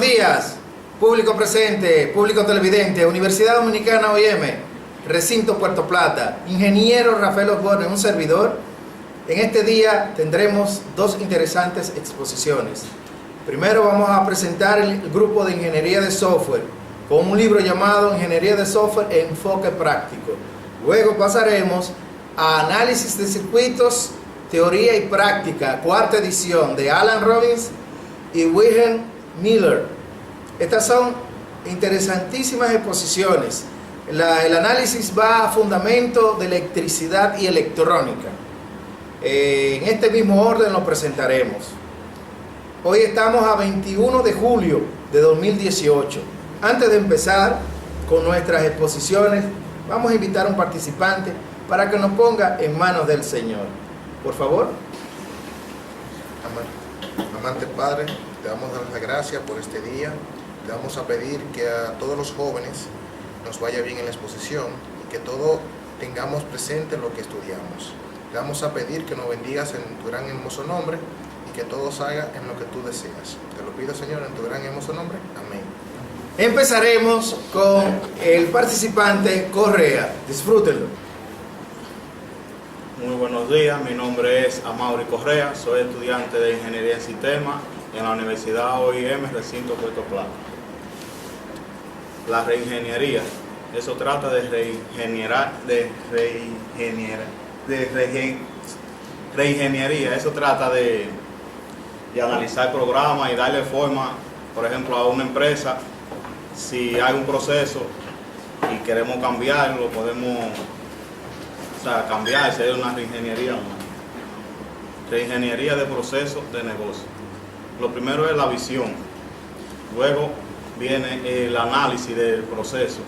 días, público presente, público televidente, Universidad Dominicana OIM, Recinto Puerto Plata, ingeniero Rafael Osborne, un servidor. En este día tendremos dos interesantes exposiciones. Primero vamos a presentar el grupo de Ingeniería de Software con un libro llamado Ingeniería de Software Enfoque Práctico. Luego pasaremos a Análisis de Circuitos, Teoría y Práctica, cuarta edición de Alan Robbins y Wilhelm Miller. Estas son interesantísimas exposiciones. El análisis va a fundamento de electricidad y electrónica. En este mismo orden lo presentaremos. Hoy estamos a 21 de julio de 2018. Antes de empezar con nuestras exposiciones, vamos a invitar a un participante para que nos ponga en manos del Señor. Por favor. Amante Padre, te damos las gracias por este día. Te vamos a pedir que a todos los jóvenes nos vaya bien en la exposición y que todos tengamos presente lo que estudiamos. Te vamos a pedir que nos bendigas en tu gran hermoso nombre y que todo salga en lo que tú deseas. Te lo pido, Señor, en tu gran hermoso nombre. Amén. Empezaremos con el participante Correa. Disfrútenlo. Muy buenos días, mi nombre es Amaury Correa, soy estudiante de Ingeniería en Sistemas en la Universidad OIM, Recinto Puerto Plata. La reingeniería, eso trata de reingeniería, eso trata de analizar programas y darle forma, por ejemplo, a una empresa. Si hay un proceso y queremos cambiarlo, podemos cambiar, sería una reingeniería. Reingeniería de procesos de negocio. Lo primero es la visión, luego viene el análisis del proceso.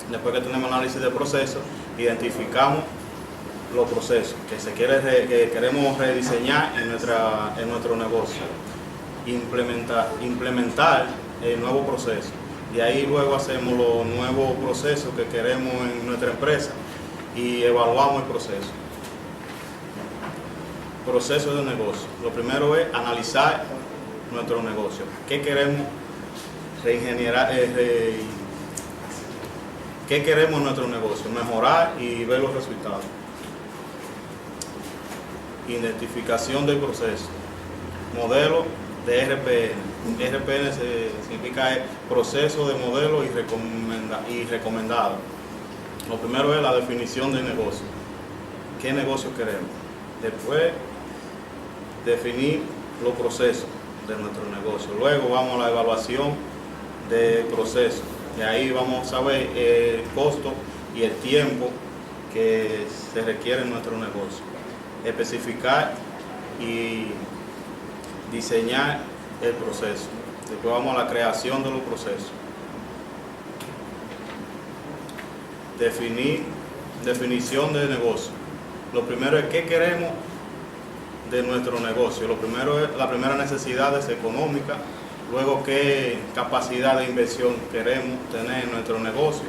Después que tenemos análisis del proceso, identificamos los procesos que queremos rediseñar en nuestro negocio. Implementar el nuevo proceso. Y ahí luego hacemos los nuevos procesos que queremos en nuestra empresa y evaluamos el proceso. Proceso de negocio. Lo primero es analizar nuestro negocio. ¿Qué queremos reingenierar? ¿Qué queremos en nuestro negocio? Mejorar y ver los resultados. Identificación del proceso. Modelo de RPN. RPN significa proceso de modelo y recomendado. Lo primero es la definición del negocio. ¿Qué negocio queremos? Después, definir los procesos de nuestro negocio. Luego vamos a la evaluación del proceso. Y ahí vamos a ver el costo y el tiempo que se requiere en nuestro negocio. Especificar y diseñar el proceso. Después vamos a la creación de los procesos. Definición de negocio. Lo primero es qué queremos de nuestro negocio. La primera necesidad es económica. Luego qué capacidad de inversión queremos tener en nuestro negocio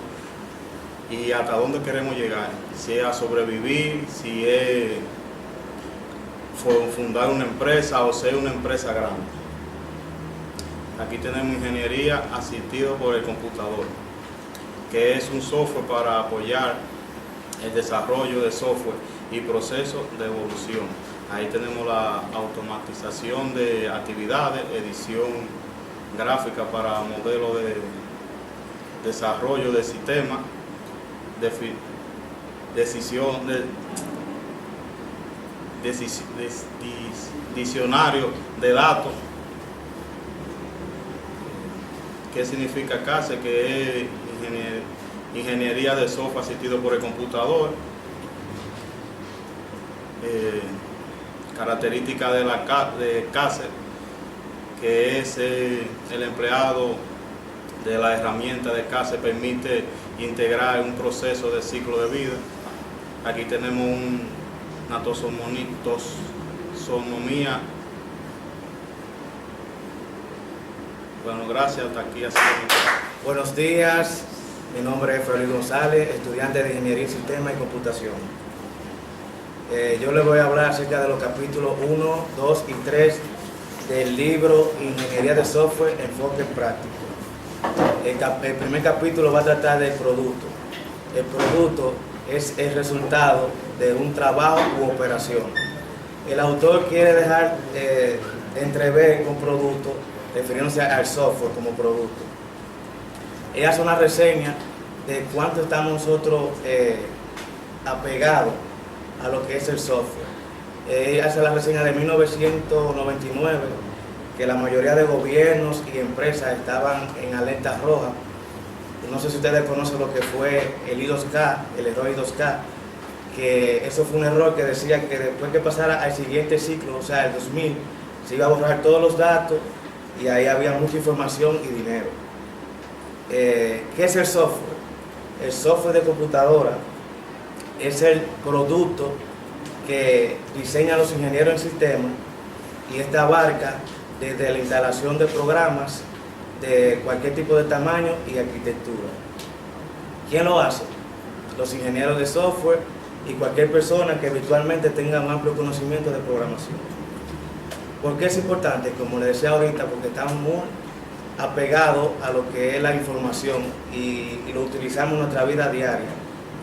y hasta dónde queremos llegar. Si es a sobrevivir, si es fundar una empresa o ser una empresa grande. Aquí tenemos ingeniería asistido por el computador, que es un software para apoyar el desarrollo de software y procesos de evolución. Ahí tenemos la automatización de actividades, edición gráfica para modelos de desarrollo de sistemas, diccionario de datos. ¿Qué significa CASE? Que es ingeniería de software asistido por el computador. Característica de CASE, que es el empleado de la herramienta de CASE permite integrar un proceso de ciclo de vida. Aquí tenemos una taxonomía. Bueno, gracias, hasta aquí. Buenos días, mi nombre es Félix González, estudiante de Ingeniería en Sistemas y Computación. Yo les voy a hablar acerca de los capítulos 1, 2 y 3 del libro Ingeniería de Software, Enfoque Práctico. El primer capítulo va a tratar del producto. El producto es el resultado de un trabajo u operación. El autor quiere dejar entrever con producto, refiriéndose al software como producto. Ella hace una reseña de cuánto estamos nosotros apegados a lo que es el software. Ella hace la reseña de 1999, que la mayoría de gobiernos y empresas estaban en alerta roja. No sé si ustedes conocen lo que fue el I2K, el error I2K, que eso fue un error que decía que después que pasara al siguiente ciclo, o sea, el 2000, se iba a borrar todos los datos y ahí había mucha información y dinero. ¿Qué es el software? El software de computadora es el producto que diseñan los ingenieros en sistemas, y esta abarca desde la instalación de programas de cualquier tipo de tamaño y arquitectura. ¿Quién lo hace? Los ingenieros de software y cualquier persona que virtualmente tenga un amplio conocimiento de programación. ¿Por qué es importante? Como les decía ahorita, porque estamos muy apegados a lo que es la información y lo utilizamos en nuestra vida diaria,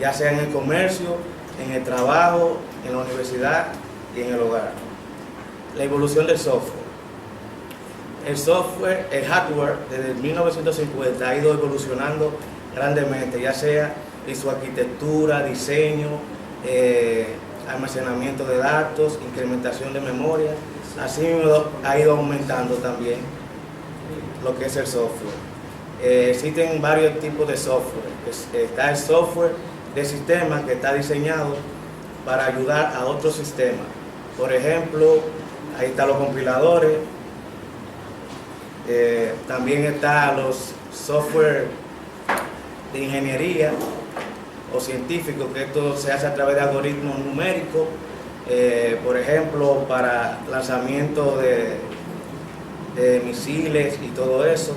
ya sea en el comercio, en el trabajo, en la universidad y en el hogar. La evolución del software. El software, el hardware, desde 1950 ha ido evolucionando grandemente, ya sea en su arquitectura, diseño, almacenamiento de datos, incrementación de memoria. Así ha ido aumentando también lo que es el software. Existen varios tipos de software. Está el software de sistema, que está diseñado para ayudar a otros sistemas. Por ejemplo, ahí están los compiladores. También están los software de ingeniería o científicos, que esto se hace a través de algoritmos numéricos, por ejemplo, para lanzamiento de misiles y todo eso.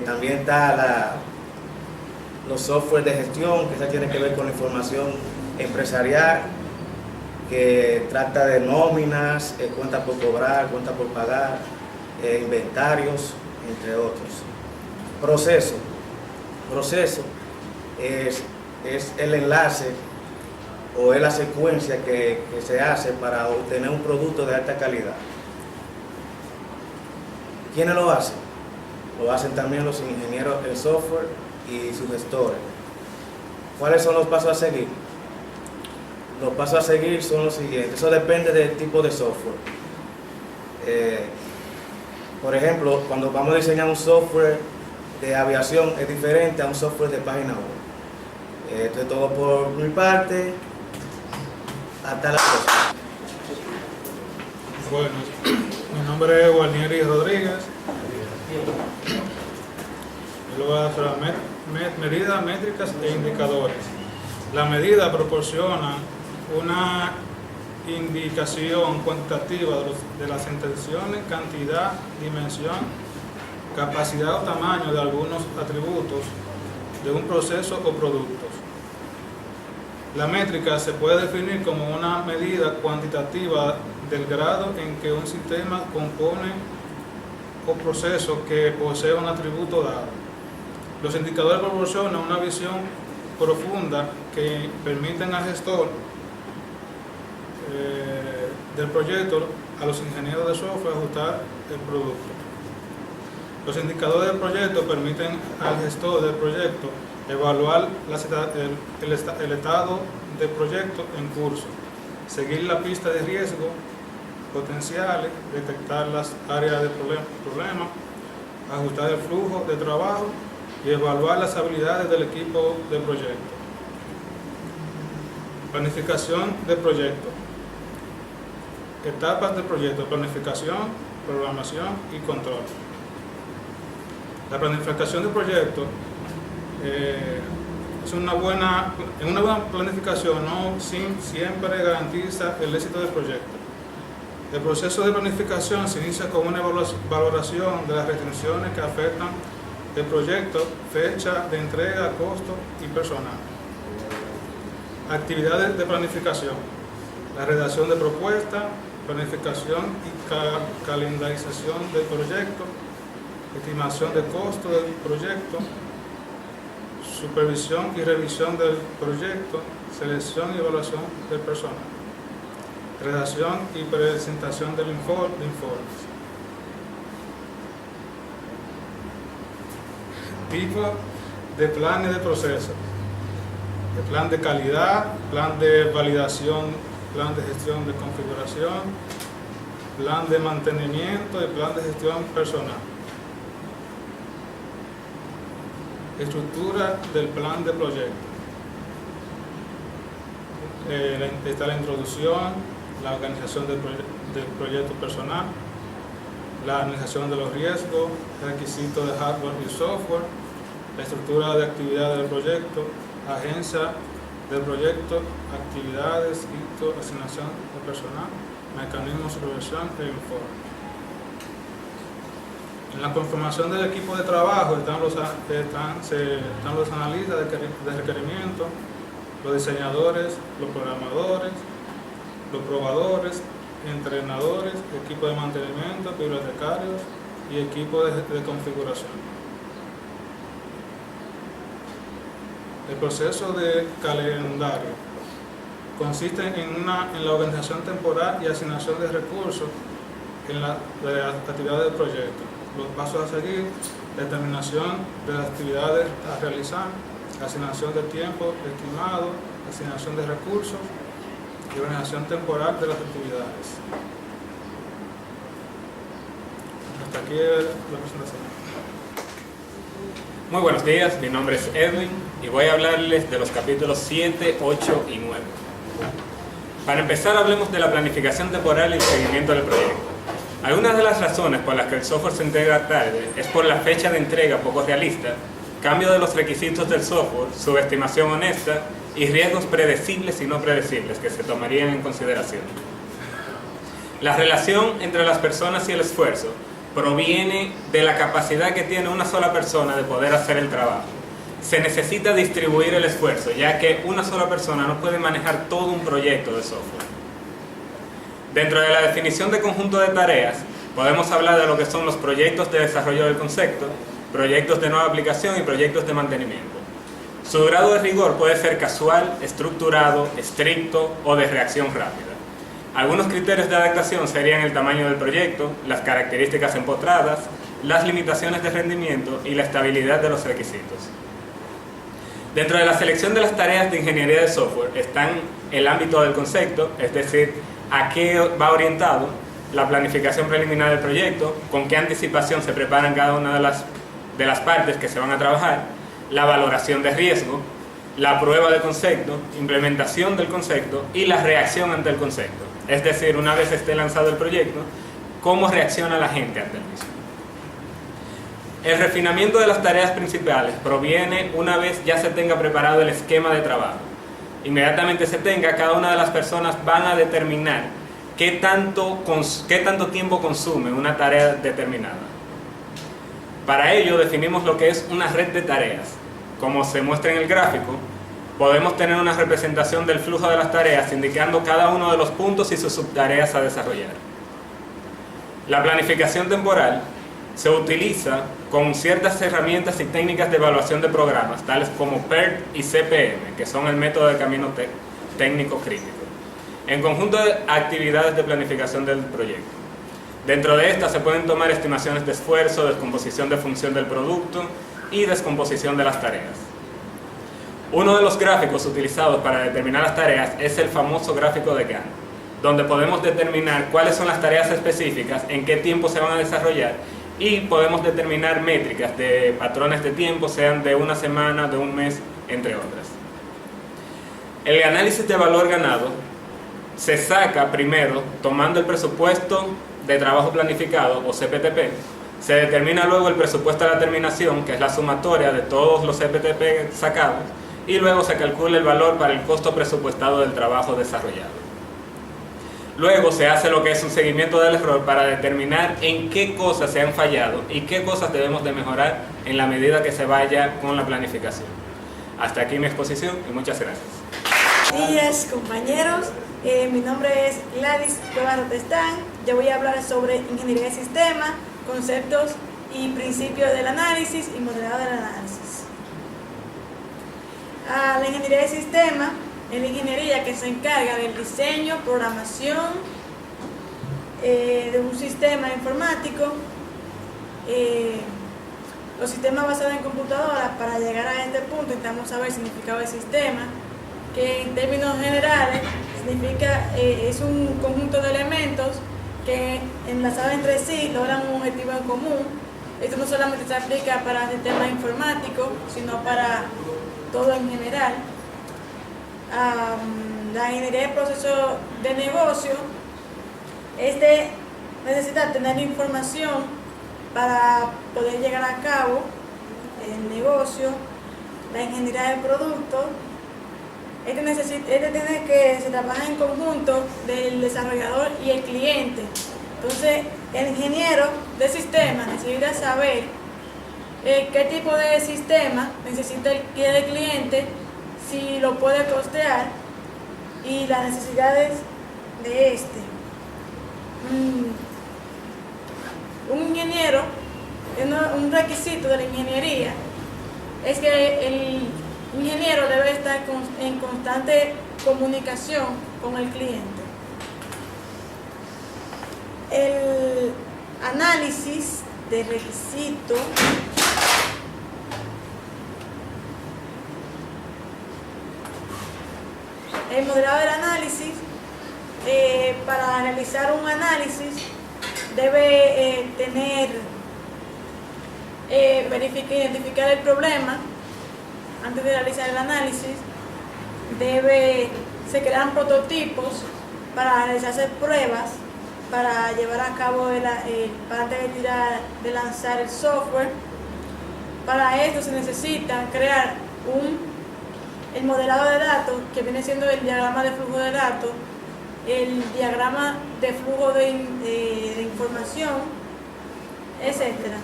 También está los software de gestión, que eso tiene que ver con la información empresarial, que trata de nóminas, cuentas por cobrar, cuentas por pagar, inventarios, entre otros. Proceso es el enlace o es la secuencia que se hace para obtener un producto de alta calidad. ¿Quiénes lo hacen? Lo hacen también los ingenieros en software y sus gestores. ¿Cuáles son los pasos a seguir? Los pasos a seguir son los siguientes. Eso depende del tipo de software. Por ejemplo, cuando vamos a diseñar un software de aviación, es diferente a un software de página web. Esto es todo por mi parte. Hasta la próxima. Bueno, mi nombre es Guarnieri Rodríguez. Yo voy a hacer medidas, métricas e indicadores. La medida proporciona una indicación cuantitativa de las intenciones, cantidad, dimensión, capacidad o tamaño de algunos atributos de un proceso o productos. La métrica se puede definir como una medida cuantitativa del grado en que un sistema compone o proceso que posee un atributo dado. Los indicadores proporcionan una visión profunda que permiten al gestor del proyecto, a los ingenieros de software, ajustar el producto. Los indicadores del proyecto permiten al gestor del proyecto evaluar el estado del proyecto en curso, seguir la pista de riesgo potenciales, detectar las áreas de problema, ajustar el flujo de trabajo y evaluar las habilidades del equipo de proyecto. Planificación de proyecto. Etapas del proyecto: planificación, programación y control. La planificación de proyecto en una buena planificación no siempre garantiza el éxito del proyecto. El proceso de planificación se inicia con una valoración de las restricciones que afectan el proyecto, fecha de entrega, costo y personal. Actividades de planificación: la redacción de propuestas, planificación y calendarización del proyecto, estimación de costo del proyecto, supervisión y revisión del proyecto, selección y evaluación del personal, redacción y presentación de informes. Tipo de planes de proceso: el plan de calidad, plan de validación, plan de gestión de configuración, plan de mantenimiento y plan de gestión personal. Estructura del plan de proyecto. Está la introducción, la organización del proyecto personal, la organización de los riesgos, requisitos de hardware y software, la estructura de actividades del proyecto, agencia del proyecto, actividades, hito, asignación de personal, mecanismo de supervisión e informe. En la conformación del equipo de trabajo están los analistas de requerimientos, los diseñadores, los programadores, los probadores, entrenadores, equipo de mantenimiento, bibliotecarios y equipo de configuración. El proceso de calendario consiste en la organización temporal y asignación de recursos de las actividades del proyecto. Los pasos a seguir: determinación de las actividades a realizar, asignación de tiempo estimado, asignación de recursos y organización temporal de las actividades. Hasta aquí la presentación. Muy buenos días, mi nombre es Edwin y voy a hablarles de los capítulos 7, 8 y 9. Para empezar, hablemos de la planificación temporal y el seguimiento del proyecto. Algunas de las razones por las que el software se entrega tarde es por la fecha de entrega poco realista, cambio de los requisitos del software, subestimación honesta y riesgos predecibles y no predecibles que se tomarían en consideración. La relación entre las personas y el esfuerzo proviene de la capacidad que tiene una sola persona de poder hacer el trabajo. Se necesita distribuir el esfuerzo, ya que una sola persona no puede manejar todo un proyecto de software. Dentro de la definición de conjunto de tareas, podemos hablar de lo que son los proyectos de desarrollo del concepto, proyectos de nueva aplicación y proyectos de mantenimiento. Su grado de rigor puede ser casual, estructurado, estricto o de reacción rápida. Algunos criterios de adaptación serían el tamaño del proyecto, las características empotradas, las limitaciones de rendimiento y la estabilidad de los requisitos. Dentro de la selección de las tareas de ingeniería de software están el ámbito del concepto, es decir, a qué va orientado, la planificación preliminar del proyecto, con qué anticipación se preparan cada una de las partes que se van a trabajar, la valoración de riesgo, la prueba del concepto, implementación del concepto y la reacción ante el concepto. Es decir, una vez esté lanzado el proyecto, cómo reacciona la gente ante el mismo. El refinamiento de las tareas principales proviene una vez ya se tenga preparado el esquema de trabajo. Inmediatamente se tenga, cada una de las personas van a determinar qué tanto tiempo consume una tarea determinada. Para ello definimos lo que es una red de tareas. Como se muestra en el gráfico, podemos tener una representación del flujo de las tareas indicando cada uno de los puntos y sus subtareas a desarrollar. La planificación temporal se utiliza con ciertas herramientas y técnicas de evaluación de programas, tales como PERT y CPM, que son el método de camino técnico crítico, en conjunto de actividades de planificación del proyecto. Dentro de estas se pueden tomar estimaciones de esfuerzo, descomposición de función del producto y descomposición de las tareas. Uno de los gráficos utilizados para determinar las tareas es el famoso gráfico de Gantt, donde podemos determinar cuáles son las tareas específicas, en qué tiempo se van a desarrollar y podemos determinar métricas de patrones de tiempo, sean de una semana, de un mes, entre otras. El análisis de valor ganado se saca primero tomando el presupuesto de trabajo planificado o CPTP. Se determina luego el presupuesto a la terminación, que es la sumatoria de todos los CPTP sacados, y luego se calcula el valor para el costo presupuestado del trabajo desarrollado. Luego se hace lo que es un seguimiento del error para determinar en qué cosas se han fallado y qué cosas debemos de mejorar en la medida que se vaya con la planificación. Hasta aquí mi exposición y muchas gracias. Buenos días, compañeros. Mi nombre es Gladys Cuevas Rotestán. Yo voy a hablar sobre ingeniería de sistemas, conceptos y principios del análisis y modelado del análisis. La ingeniería de sistemas es la ingeniería que se encarga del diseño, programación de un sistema informático, los sistemas basados en computadoras. Para llegar a este punto intentamos saber el significado del sistema, que en términos generales significa, es un conjunto de elementos que enlazados entre sí logran un objetivo en común. Esto no solamente se aplica para sistemas informáticos, sino para todo en general. La ingeniería de proceso de negocio necesita tener información para poder llegar a cabo el negocio. La ingeniería de productos, tiene que se trabaja en conjunto del desarrollador y el cliente. Entonces, el ingeniero de sistemas necesita saber qué tipo de sistema necesita el cliente, si lo puede costear y las necesidades de este. Un ingeniero, un requisito de la ingeniería es que el ingeniero debe estar en constante comunicación con el cliente. El análisis de requisito el modelado del análisis, para realizar un análisis debe identificar el problema. Antes de realizar el análisis, se crean prototipos para realizarse pruebas, para llevar a cabo antes de lanzar el software. Para esto se necesita crear el modelado de datos, que viene siendo el diagrama de flujo de datos, el diagrama de flujo de información, etc.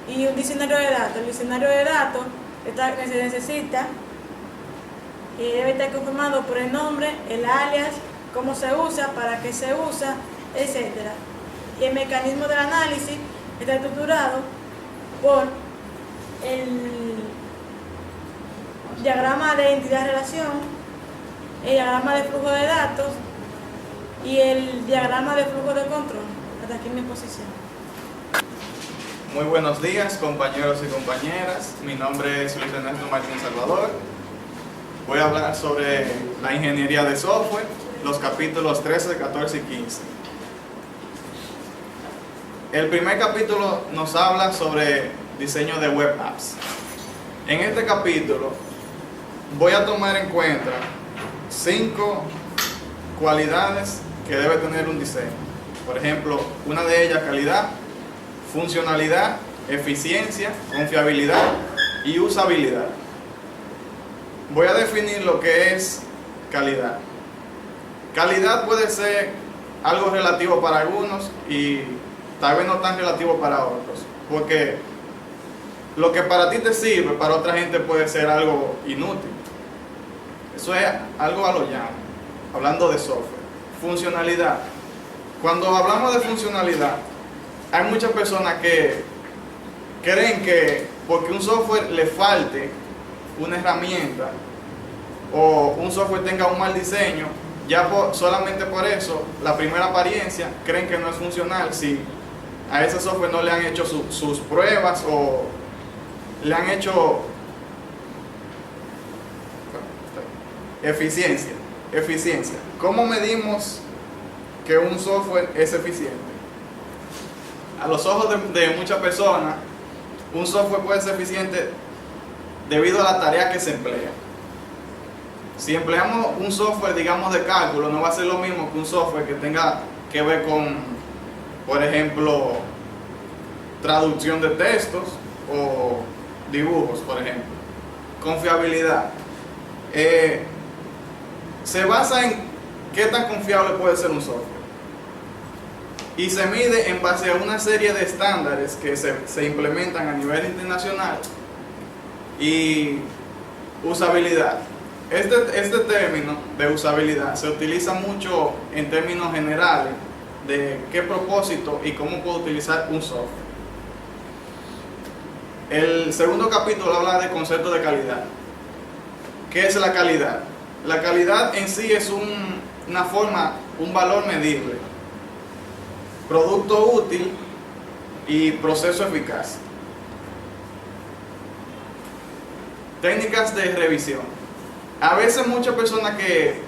Y un diccionario de datos. El diccionario de datos se necesita y debe estar conformado por el nombre, el alias, cómo se usa, para qué se usa, etc. Y el mecanismo del análisis está estructurado por el diagrama de identidad-relación, el diagrama de flujo de datos y el diagrama de flujo de control. Hasta aquí mi exposición. Muy buenos días, compañeros y compañeras. Mi nombre es Luis Ernesto Martínez Salvador. Voy a hablar sobre la ingeniería de software, los capítulos 13, 14 y 15. El primer capítulo nos habla sobre diseño de web apps. En este capítulo voy a tomar en cuenta 5 cualidades que debe tener un diseño. Por ejemplo, una de ellas, calidad, funcionalidad, eficiencia, confiabilidad y usabilidad. Voy a definir lo que es calidad. Calidad puede ser algo relativo para algunos y tal vez no tan relativo para otros, porque lo que para ti te sirve, para otra gente puede ser algo inútil. Eso es algo a lo llano, hablando de software. Funcionalidad. Cuando hablamos de funcionalidad, hay muchas personas que creen que porque un software le falte una herramienta o un software tenga un mal diseño, ya solamente por eso, la primera apariencia, creen que no es funcional si a ese software no le han hecho sus pruebas o le han hecho eficiencia. ¿Cómo medimos que un software es eficiente? A los ojos de muchas personas, un software puede ser eficiente debido a la tarea que se emplea. Si empleamos un software, digamos, de cálculo, no va a ser lo mismo que un software que tenga que ver con, por ejemplo, traducción de textos o dibujos, por ejemplo. Confiabilidad. Se basa en qué tan confiable puede ser un software. Y se mide en base a una serie de estándares que se implementan a nivel internacional. Y usabilidad. Este término de usabilidad se utiliza mucho en términos generales de qué propósito y cómo puedo utilizar un software. El segundo capítulo habla de concepto de calidad. ¿Qué es la calidad? La calidad en sí es una forma, un valor medible, producto útil y proceso eficaz. Técnicas de revisión. A veces muchas personas que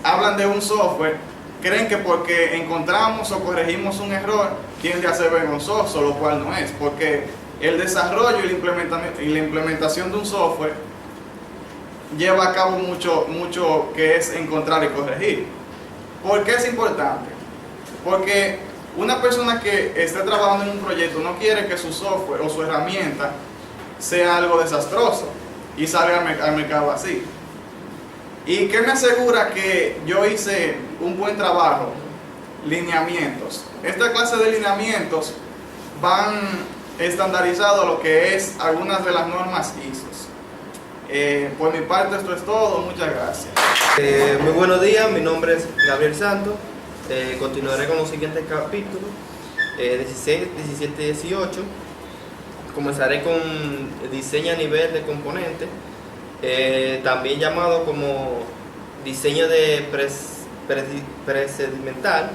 hablan de un software creen que porque encontramos o corregimos un error tiende a ser vergonzoso, lo cual no es, porque el desarrollo y la implementación de un software lleva a cabo mucho que es encontrar y corregir. ¿Por qué es importante? Porque una persona que esté trabajando en un proyecto no quiere que su software o su herramienta sea algo desastroso y salga al mercado así. ¿Y qué me asegura que yo hice un buen trabajo? Lineamientos. Esta clase de lineamientos van estandarizados a lo que es algunas de las normas ISO. Por mi parte esto es todo, muchas gracias. Muy buenos días, mi nombre es Gabriel Santos. Continuaré con los siguientes capítulos, 16, 17 y 18. Comenzaré con diseño a nivel de componentes, también llamado como diseño de procedimental.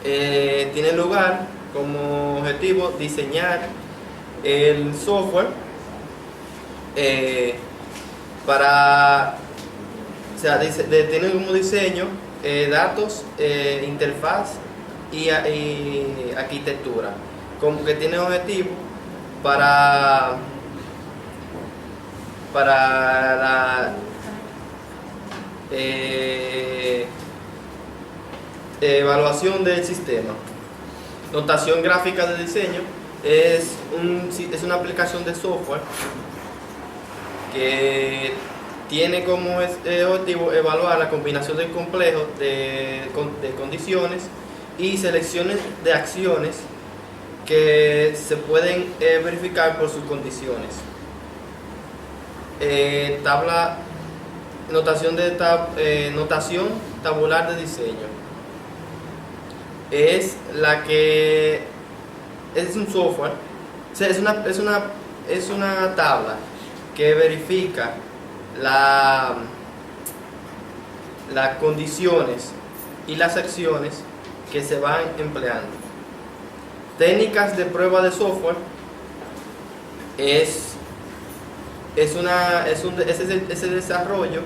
Tiene lugar como objetivo diseñar el software para, o sea, tiene como diseño datos, interfaz y arquitectura, como que tiene objetivo para la evaluación del sistema. Notación gráfica de diseño es una aplicación de software que tiene como objetivo evaluar la combinación de complejos de condiciones y selecciones de acciones que se pueden verificar por sus condiciones. Notación tabular de diseño es la que es un software, o sea, es una tabla que verifica las condiciones y las acciones que se van empleando. Técnicas de prueba de software es ese desarrollo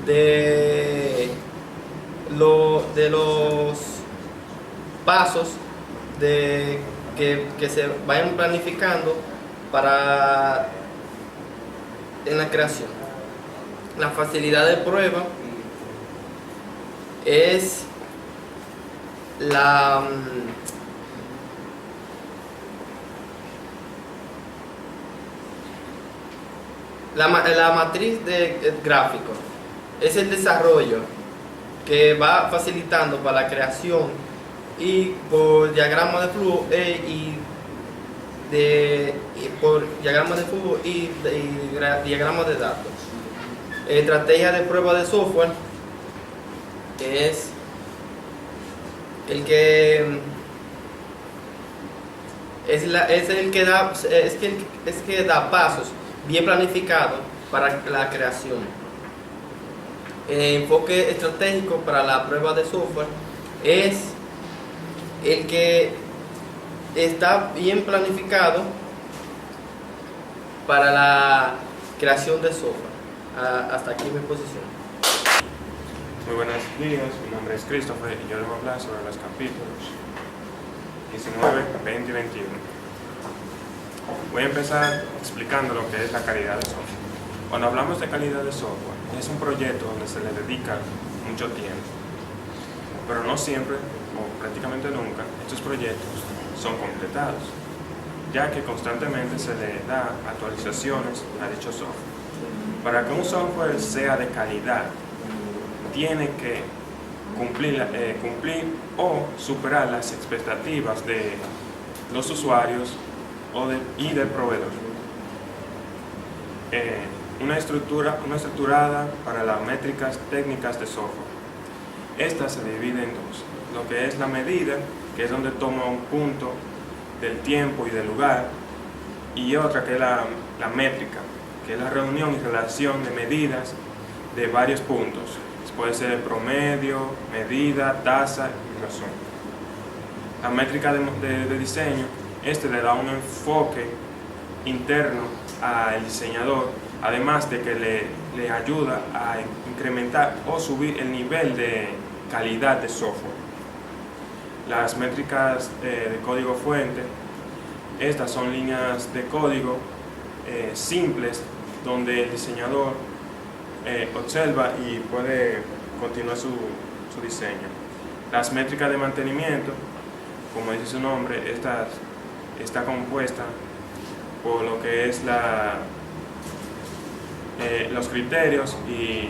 de los pasos que se vayan planificando en la creación. La facilidad de prueba es la matriz de gráfico. Es el desarrollo que va facilitando para la creación y por diagrama de flujo por diagrama de flujo y diagrama de datos. Estrategia de prueba de software es el que da pasos bien planificados para la creación. Enfoque estratégico para la prueba de software es el que está bien planificado para la creación de software. Hasta aquí mi exposición. Muy buenos días, mi nombre es Christopher y yo les voy a hablar sobre los capítulos 19, 20 y 21. Voy a empezar explicando lo que es la calidad de software. Cuando hablamos de calidad de software, es un proyecto donde se le dedica mucho tiempo, pero no siempre, o prácticamente nunca, estos proyectos son completados, ya que constantemente se le da actualizaciones a dicho software. Para que un software sea de calidad, tiene que cumplir o superar las expectativas de los usuarios y del proveedor. una estructurada para las métricas técnicas de software. Esta se divide en dos, lo que es la medida, que es donde toma un punto del tiempo y del lugar, y otra que es la métrica, que es la reunión y relación de medidas de varios puntos. Puede ser el promedio, medida, tasa y razón. La métrica de diseño, le da un enfoque interno al diseñador, además de que le ayuda a incrementar o subir el nivel de calidad de software. Las métricas de código fuente, estas son líneas de código simples donde el diseñador observa y puede continuar su diseño. Las métricas de mantenimiento, como dice su nombre, está compuesta por lo que es los criterios y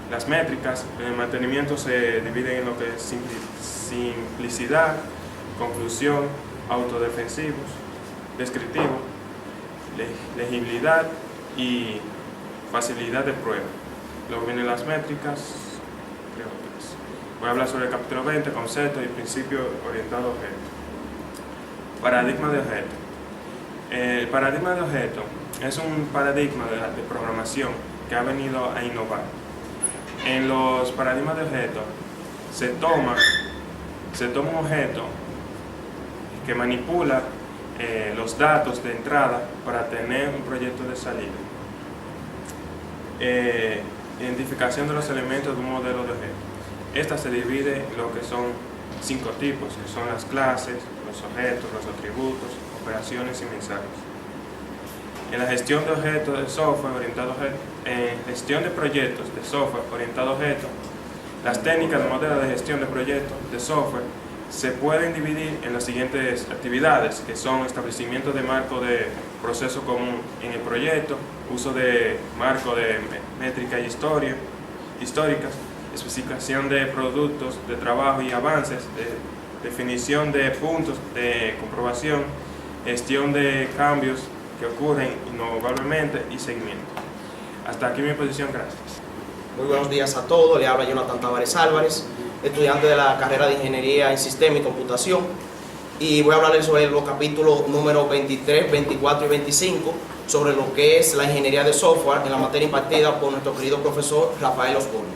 las métricas. El mantenimiento se divide en lo que es simplicidad, conclusión, autodefensivos, descriptivo, legibilidad y facilidad de prueba. Luego vienen las métricas. Voy a hablar sobre el capítulo 20, conceptos y principios orientados a objetos. Paradigma de objeto. El paradigma de objeto es un paradigma de programación que ha venido a innovar. En los paradigmas de objeto se toma un objeto que manipula los datos de entrada para tener un proyecto de salida. Identificación de los elementos de un modelo de objeto. Esta se divide en lo que son 5 tipos, que son las clases, los objetos, los atributos, operaciones y mensajes. En la gestión de objetos de software orientado a objetos, en gestión de proyectos de software orientado a objetos, las técnicas de modelo de gestión de proyectos de software se pueden dividir en las siguientes actividades, que son establecimiento de marco de proceso común en el proyecto, uso de marco de métrica y históricas, especificación de productos de trabajo y avances, definición de puntos de comprobación, gestión de cambios que ocurren innovablemente y seguimiento. Hasta aquí mi exposición, gracias. Muy buenos días a todos, le habla Jonathan Tavares Álvarez, estudiante de la carrera de Ingeniería en Sistema y Computación, y voy a hablarles sobre los capítulos número 23, 24 y 25 sobre lo que es la ingeniería de software en la materia impartida por nuestro querido profesor Rafael Osborne.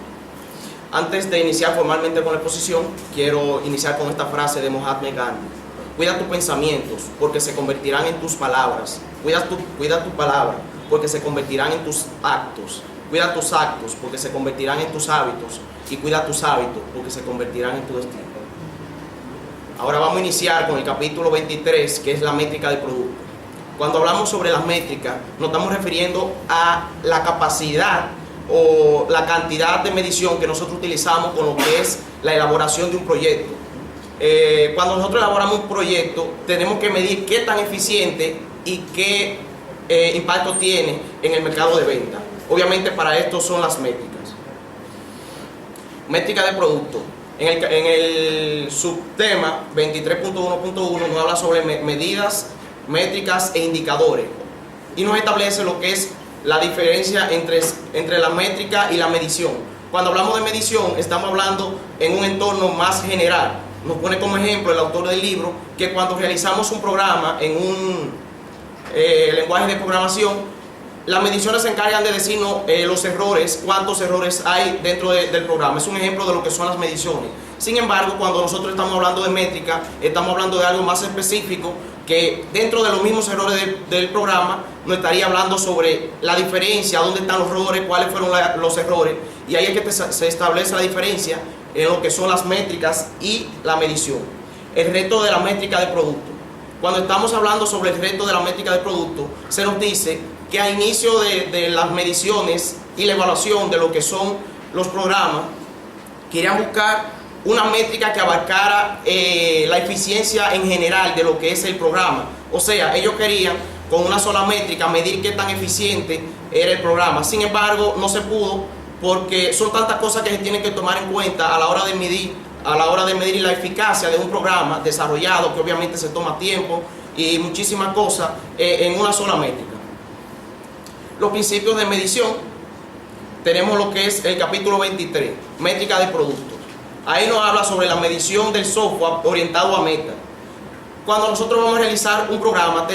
Antes de iniciar formalmente con la exposición, quiero iniciar con esta frase de Mahatma Gandhi: cuida tus pensamientos porque se convertirán en tus palabras, cuida tu palabra porque se convertirán en tus actos, cuida tus actos porque se convertirán en tus hábitos y cuida tus hábitos porque se convertirán en tu destino. Ahora vamos a iniciar con el capítulo 23, que es la métrica de producto. Cuando hablamos sobre las métricas, nos estamos refiriendo a la capacidad o la cantidad de medición que nosotros utilizamos con lo que es la elaboración de un proyecto. Cuando nosotros elaboramos un proyecto, tenemos que medir qué tan eficiente y qué impacto tiene en el mercado de venta. Obviamente para esto son las métricas. Métrica de producto. En el subtema 23.1.1 nos habla sobre medidas, métricas e indicadores y nos establece lo que es la diferencia entre la métrica y la medición. Cuando hablamos de medición, estamos hablando en un entorno más general. Nos pone como ejemplo el autor del libro que cuando realizamos un programa en un lenguaje de programación, las mediciones se encargan de decirnos los errores, cuántos errores hay dentro del programa. Es un ejemplo de lo que son las mediciones. Sin embargo, cuando nosotros estamos hablando de métrica, estamos hablando de algo más específico que dentro de los mismos errores del programa nos estaría hablando sobre la diferencia, dónde están los errores, cuáles fueron los errores, y ahí es que se establece la diferencia en lo que son las métricas y la medición. El reto de la métrica de producto. Cuando estamos hablando sobre el reto de la métrica de producto, se nos dice que a inicio de las mediciones y la evaluación de lo que son los programas, querían buscar una métrica que abarcara la eficiencia en general de lo que es el programa. O sea, ellos querían con una sola métrica medir qué tan eficiente era el programa. Sin embargo, no se pudo porque son tantas cosas que se tienen que tomar en cuenta a la hora de medir la eficacia de un programa desarrollado, que obviamente se toma tiempo y muchísimas cosas en una sola métrica. los principios de medición, tenemos lo que es el capítulo 23, métrica de productos. Ahí nos habla sobre la medición del software orientado a meta. Cuando nosotros vamos a realizar un programa,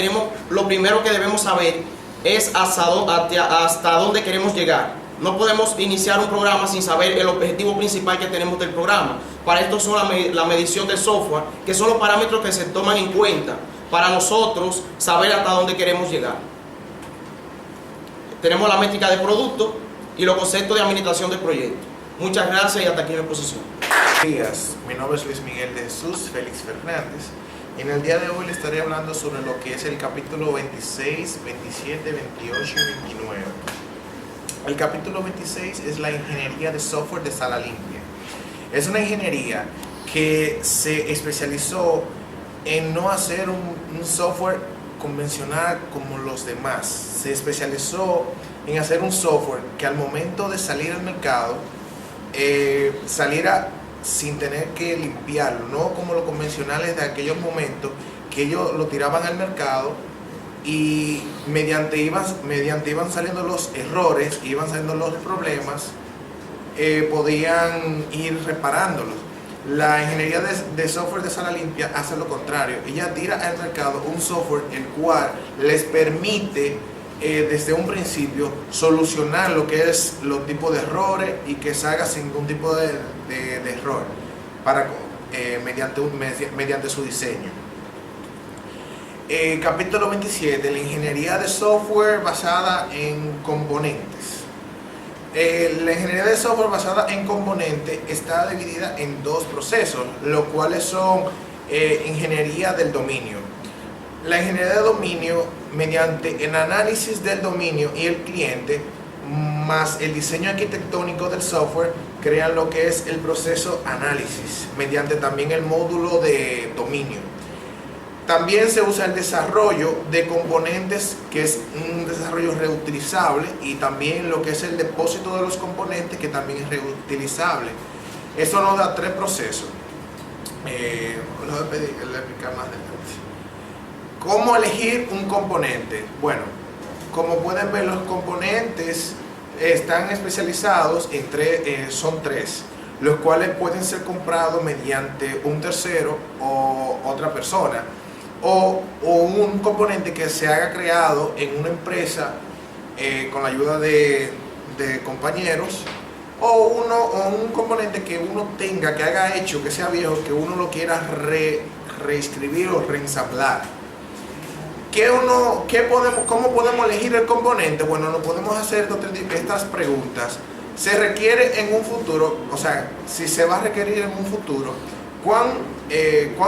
lo primero que debemos saber es hasta dónde queremos llegar. No podemos iniciar un programa sin saber el objetivo principal que tenemos del programa. Para esto son la medición del software, que son los parámetros que se toman en cuenta para nosotros saber hasta dónde queremos llegar. Tenemos la métrica de producto y los conceptos de administración del proyecto. Muchas gracias y hasta aquí mi exposición. Buenos días, mi nombre es Luis Miguel de Jesús Félix Fernández. Y en el día de hoy les estaré hablando sobre lo que es el capítulo 26, 27, 28 y 29. El capítulo 26 es la ingeniería de software de sala limpia. Es una ingeniería que se especializó en no hacer un software convencional como los demás. Se especializó en hacer un software que al momento de salir al mercado saliera sin tener que limpiarlo, no como los convencionales de aquellos momentos que ellos lo tiraban al mercado y mediante iban saliendo los errores, iban saliendo los problemas, podían ir reparándolos. La ingeniería de software de sala limpia hace lo contrario. Ella tira al mercado un software el cual les permite desde un principio solucionar lo que es los tipos de errores y que salga sin ningún tipo de error mediante su diseño. Capítulo 27, la ingeniería de software basada en componentes. La ingeniería de software basada en componentes está dividida en dos procesos, los cuales son ingeniería del dominio. La ingeniería de dominio, mediante el análisis del dominio y el cliente, más el diseño arquitectónico del software, crean lo que es el proceso análisis, mediante también el módulo de dominio. También se usa el desarrollo de componentes, que es un desarrollo reutilizable, y también lo que es el depósito de los componentes, que también es reutilizable. Eso nos da tres procesos. Lo voy a explicar más adelante. ¿Cómo elegir un componente? Bueno, como pueden ver, los componentes están especializados son tres, los cuales pueden ser comprados mediante un tercero o otra persona, o un componente que se haga creado en una empresa con la ayuda de compañeros, o un componente que uno tenga, que haga hecho, que sea viejo, que uno lo quiera reescribir o reensamblar. ¿Cómo podemos elegir el componente? Bueno, nos podemos hacer estas preguntas. ¿Se requiere en un futuro? O sea, si se va a requerir en un futuro, ¿cuán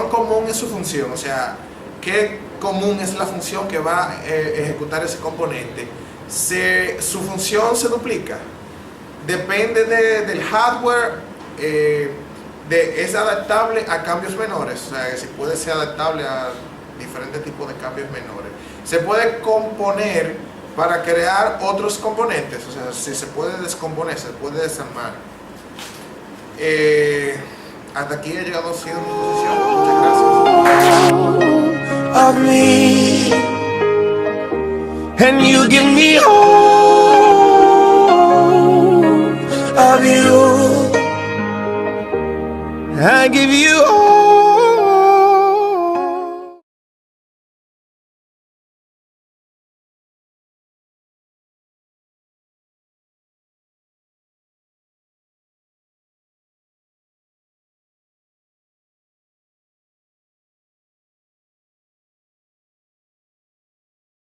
común es su función? O sea, ¿qué común es la función que va a ejecutar ese componente? ¿Su función se duplica? Depende del hardware, es adaptable a cambios menores. O sea, si puede ser adaptable a diferentes tipos de cambios menores. Se puede componer para crear otros componentes, o sea, si se puede descomponer, se puede desarmar. Hasta aquí he llegado a mi posición. Muchas gracias. Of me, and you give me all of you. I give you all.